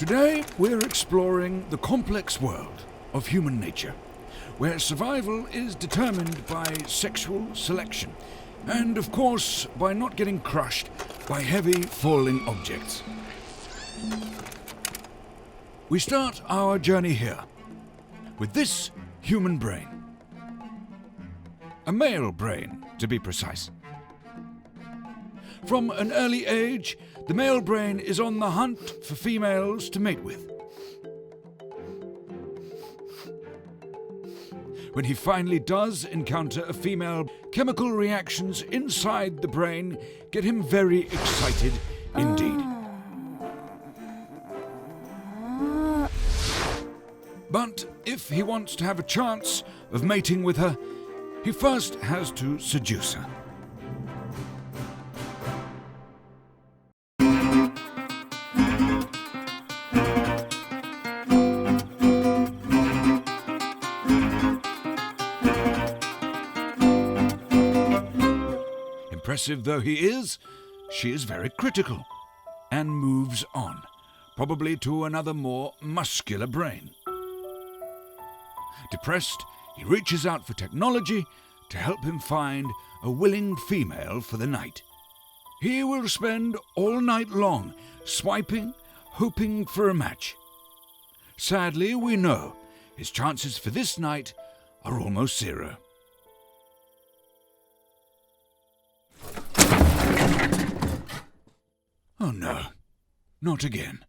Today, we're exploring the complex world of human nature, where survival is determined by sexual selection, and of course, by not getting crushed by heavy falling objects. We start our journey here, with this human brain. A male brain, to be precise. From an early age, the male brain is on the hunt for females to mate with. When he finally does encounter a female, chemical reactions inside the brain get him very excited indeed. But if he wants to have a chance of mating with her, he first has to seduce her. Impressive though he is, she is very critical and moves on, probably to another more muscular brain. Depressed, he reaches out for technology to help him find a willing female for the night. He will spend all night long swiping, hoping for a match. Sadly, we know his chances for this night are almost zero. Oh no, not again.